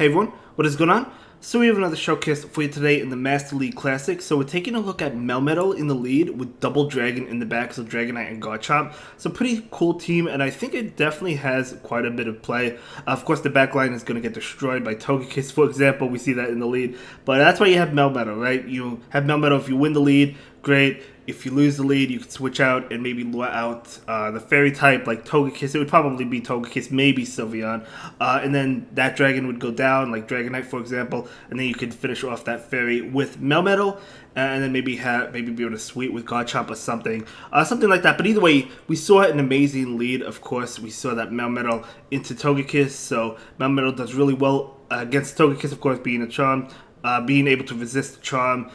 Hey everyone, what is going on? So we have another showcase for you today in the Master League Classic. So we're taking a look at Melmetal in the lead with Double Dragon in the back, so Dragonite and Garchomp. So pretty cool team, and I think it definitely has quite a bit of play. Of course, the back line is going to get destroyed by Togekiss, for example. We see that in the lead. But that's why you have Melmetal, right? You have Melmetal if you win the lead, great. If you lose the lead, you can switch out and maybe lure out the fairy type like Togekiss. It would probably be Togekiss, maybe Sylveon. And then that dragon would go down, like Dragonite, for example. And then you could finish off that fairy with Melmetal. And then maybe be able to sweep with Garchomp or something. Something like that. But either way, we saw an amazing lead, of course. We saw that Melmetal into Togekiss. So Melmetal does really well against Togekiss, of course, being a charm. Being able to resist the charm.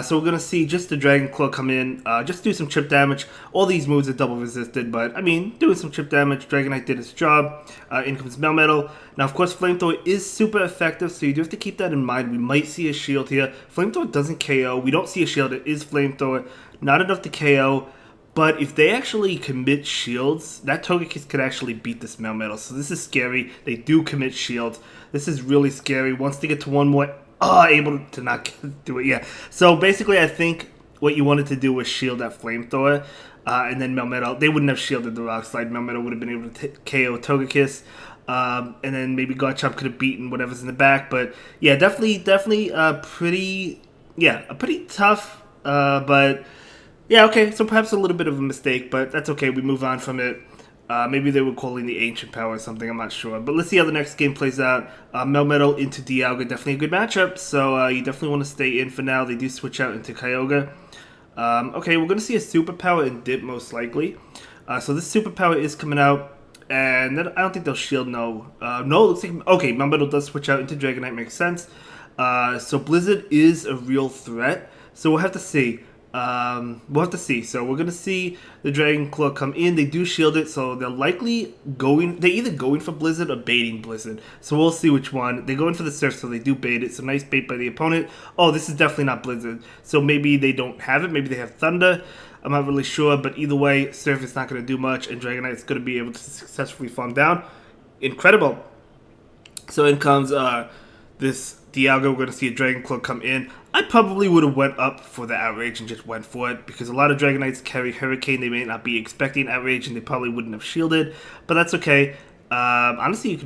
So we're going to see just the Dragon Claw come in, just do some chip damage. All these moves are double resisted, but I mean, doing some chip damage. Dragonite did its job. In comes Melmetal. Now, of course, Flamethrower is super effective, so you do have to keep that in mind. We might see a shield here. Flamethrower doesn't KO. We don't see a shield. It is Flamethrower. Not enough to KO. But if they actually commit shields, that Togekiss could actually beat this Melmetal. So this is scary. They do commit shields. This is really scary. Once they get to one more... able to not do it, yeah. So basically, I think what you wanted to do was shield that Flamethrower, and then Melmetal. They wouldn't have shielded the Rock Slide. Melmetal would have been able to KO Togekiss, and then maybe Garchomp could have beaten whatever's in the back. But yeah, definitely, a pretty tough. But yeah, okay. So perhaps a little bit of a mistake, but that's okay. We move on from it. Maybe they were calling the Ancient Power or something, I'm not sure. But let's see how the next game plays out. Melmetal into Dialga, definitely a good matchup. So you definitely want to stay in for now. They do switch out into Kyogre. Okay, we're going to see a Superpower in Dip, most likely. So this Superpower is coming out. And then I don't think they'll shield, no. No, it looks like... Okay, Melmetal does switch out into Dragonite, makes sense. So Blizzard is a real threat. So we'll have to see. So we're gonna see the Dragon Claw come in. They do shield it, so they're likely going. They're either going for Blizzard or baiting Blizzard. So we'll see which one. They're going for the Surf, so they do bait it. So nice bait by the opponent. Oh, this is definitely not Blizzard. So maybe they don't have it. Maybe they have Thunder. I'm not really sure, but either way, Surf is not going to do much, and Dragonite is going to be able to successfully farm down. Incredible. So in comes this Dialga. We're going to see a Dragon Claw come in. I probably would have went up for the Outrage and just went for it, because a lot of Dragonites carry Hurricane. They may not be expecting Outrage, and they probably wouldn't have shielded, but that's okay. Honestly,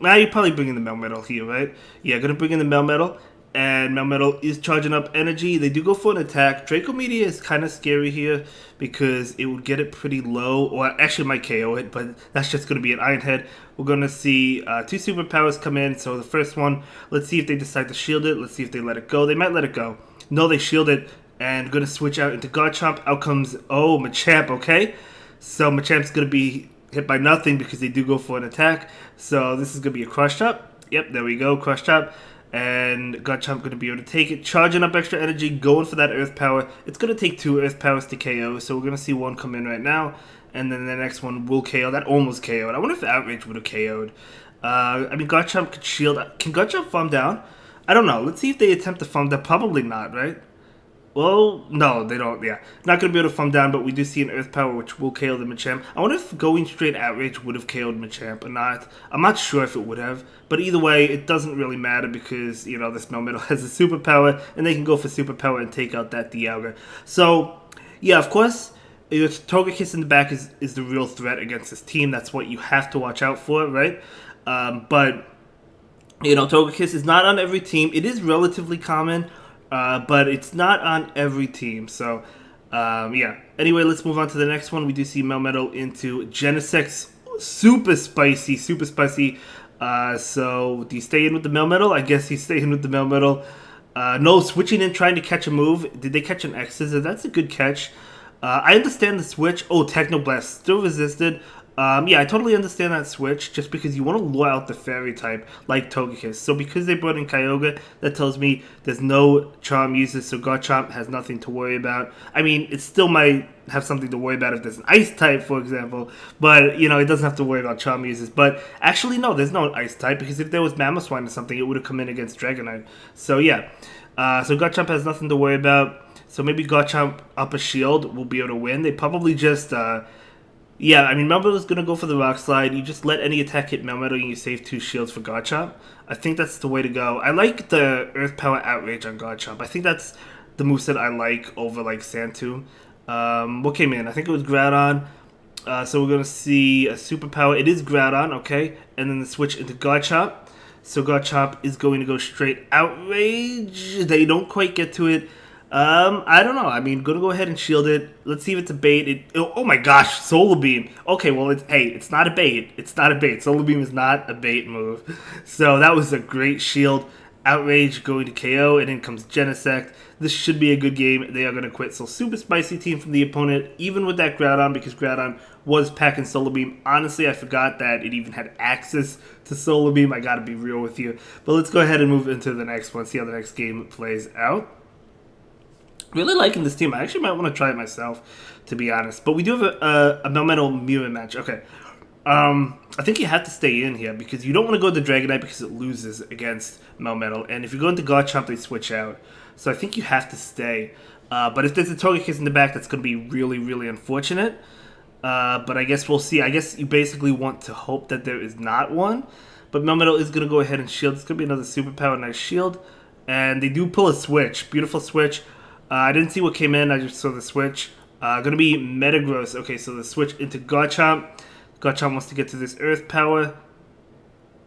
you're probably bringing the Melmetal here, right? Yeah, going to bring in the Melmetal, and Melmetal is charging up energy. They do go for an attack. Draco Meteor is kind of scary here, because it would get it pretty low, or actually might KO it, but that's just going to be an Iron Head. We're going to see two Superpowers come in. So the first one, let's see if they decide to shield it. Let's see if they let it go. They might let it go. No, they shield it, and going to switch out into Garchomp. Out comes, Machamp, okay? So Machamp's going to be hit by nothing because they do go for an attack. So this is going to be a Crush Up. Yep, there we go, Crush Up. And Garchomp going to be able to take it, charging up extra energy, going for that Earth Power. It's going to take two Earth Powers to KO, so we're going to see one come in right now, and then the next one will KO. That almost KO'd. I wonder if Outrage would have KO'd. I mean, Garchomp could shield. Can Garchomp farm down? I don't know. Let's see if they attempt to farm down. Probably not, right? Well, no, they don't, yeah. Not going to be able to farm down, but we do see an Earth Power, which will KO the Machamp. I wonder if going straight Outrage would have KO'd Machamp or not. I'm not sure if it would have. But either way, it doesn't really matter because, this Melmetal has a Superpower, and they can go for Superpower and take out that Dialga. So, yeah, of course, Togekiss in the back is the real threat against this team. That's what you have to watch out for, right? But, Togekiss is not on every team. It is relatively common. But it's not on every team, so, yeah. Anyway, let's move on to the next one. We do see Melmetal into Genesect. Super spicy. So, do you stay in with the Melmetal? I guess he's staying with the Melmetal. No, switching in, trying to catch a move. Did they catch an X-Scissor? That's a good catch. I understand the switch. Oh, Technoblast, still resisted. Yeah, I totally understand that switch, just because you want to lure out the fairy type like Togekiss. So because they brought in Kyogre, that tells me there's no charm uses, so Garchomp has nothing to worry about. I mean, it still might have something to worry about if there's an ice type, for example, but, it doesn't have to worry about charm uses. But actually, no, there's no ice type, because if there was Mamoswine or something, it would have come in against Dragonite. So yeah, so Garchomp has nothing to worry about. So maybe Garchomp up a shield will be able to win. They probably just... Yeah, I mean, Melmetal's gonna go for the Rock Slide. You just let any attack hit Melmetal and you save 2 shields for Garchomp. I think that's the way to go. I like the Earth Power Outrage on Garchomp. I think that's the moveset I like over, like, Sand Tomb. What came in? I think it was Groudon. So we're gonna see a superpower. It is Groudon, okay? And then the switch into Garchomp. So Garchomp is going to go straight Outrage. They don't quite get to it. I don't know. I mean, gonna go ahead and shield it. Let's see if it's a bait. Oh my gosh, Solar Beam. Okay, well, it's not a bait. It's not a bait. Solar Beam is not a bait move. So that was a great shield. Outrage going to KO, and then comes Genesect. This should be a good game. They are going to quit. So super spicy team from the opponent, even with that Groudon, because Groudon was packing Solar Beam. Honestly, I forgot that it even had access to Solar Beam. I got to be real with you. But let's go ahead and move into the next one, see how the next game plays out. Really liking this team. I actually might want to try it myself, to be honest. But we do have a Melmetal mirror match. Okay. I think you have to stay in here because you don't want to go to Dragonite because it loses against Melmetal. And if you go into Garchomp, they switch out. So I think you have to stay. But if there's a Togekiss in the back, that's going to be really, really unfortunate. But I guess we'll see. I guess you basically want to hope that there is not one. But Melmetal is going to go ahead and shield. It's going to be another superpower, nice shield. And they do pull a switch. Beautiful switch. I didn't see what came in. I just saw the switch. Going to be Metagross. Okay, so the switch into Garchomp. Garchomp wants to get to this Earth Power.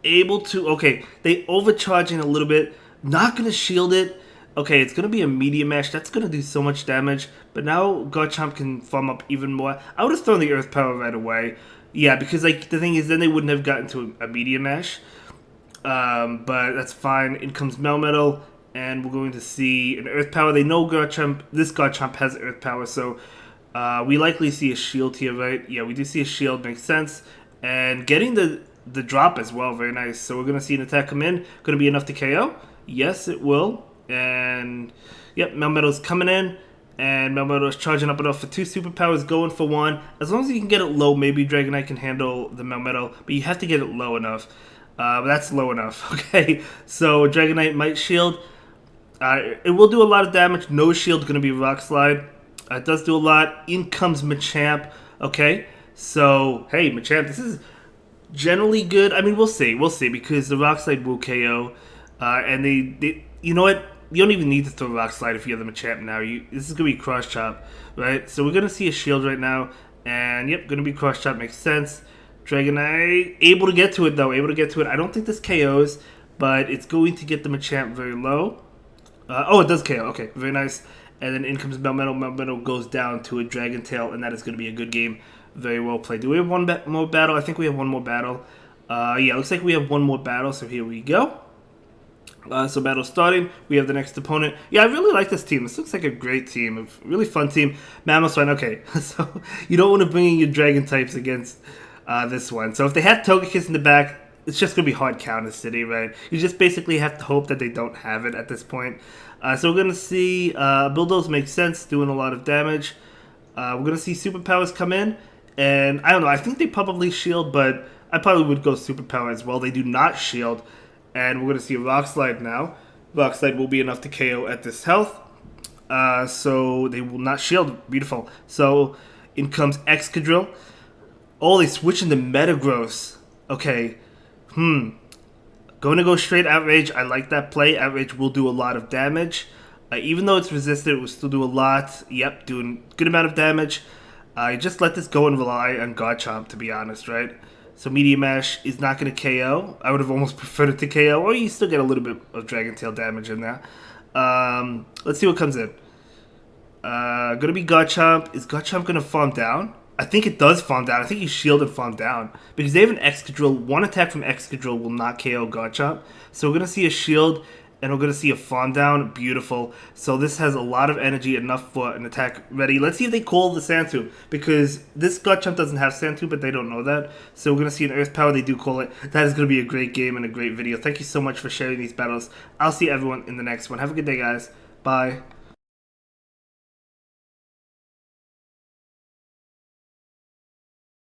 Able to... Okay, they overcharging a little bit. Not going to shield it. Okay, it's going to be a Meteor Mash. That's going to do so much damage. But now Garchomp can farm up even more. I would have thrown the Earth Power right away. Yeah, because like the thing is, then they wouldn't have gotten to a Meteor Mash. But that's fine. In comes Melmetal. And we're going to see an Earth Power. They know Garchomp. This Garchomp has Earth Power, so... we likely see a shield here, right? Yeah, we do see a shield. Makes sense. And getting the drop as well. Very nice. So we're going to see an attack come in. Going to be enough to KO? Yes, it will. And, yep, Melmetal's coming in. And Melmetal's charging up enough for 2 superpowers, going for 1. As long as you can get it low, maybe Dragonite can handle the Melmetal. But you have to get it low enough. But that's low enough, okay? So Dragonite might shield. It will do a lot of damage. No shield, going to be Rock Slide. It does do a lot. In comes Machamp. Okay, so hey, Machamp, this is generally good. I mean, we'll see. We'll see because the Rock Slide will KO, and they, you know what? You don't even need to throw Rock Slide if you have the Machamp now. This is gonna be Cross Chop, right? So we're gonna see a shield right now, and yep, gonna be Cross Chop. Makes sense. Dragonite able to get to it though. Able to get to it. I don't think this KOs, but it's going to get the Machamp very low. Oh, it does KO. Okay, very nice. And then in comes Melmetal. Melmetal goes down to a Dragon Tail, and that is going to be a good game. Very well played. Do we have one more battle? I think we have one more battle. Yeah, looks like we have one more battle, so here we go. So battle starting. We have the next opponent. Yeah, I really like this team. This looks like a great team. A really fun team. Mamoswine, okay. So you don't want to bring in your Dragon types against this one. So if they have Togekiss in the back, it's just going to be hard counter city, right? You just basically have to hope that they don't have it at this point. So we're going to see Bulldoze makes sense, doing a lot of damage. We're going to see superpowers come in. And I don't know, I think they probably shield, but I probably would go superpower as well. They do not shield. And we're going to see a Rock Slide now. Rock Slide will be enough to KO at this health. So they will not shield. Beautiful. So in comes Excadrill. Oh, they switch into Metagross. Okay. Going to go straight Outrage. I like that play. Outrage will do a lot of damage. Even though it's resisted, it will still do a lot. Yep, doing good amount of damage. Just let this go and rely on Garchomp, to be honest, right? So Meteor Mash is not going to KO. I would have almost preferred it to KO. Or you still get a little bit of Dragon Tail damage in there. Let's see what comes in. Going to be Garchomp. Is Garchomp going to farm down? I think it does farm down. I think he's shielded farm down. Because they have an Excadrill. One attack from Excadrill will not KO Garchomp. So we're going to see a shield. And we're going to see a farm down. Beautiful. So this has a lot of energy. Enough for an attack ready. Let's see if they call the Sand Tomb. Because this Garchomp doesn't have Sand Tomb. But they don't know that. So we're going to see an Earth Power. They do call it. That is going to be a great game and a great video. Thank you so much for sharing these battles. I'll see everyone in the next one. Have a good day, guys. Bye.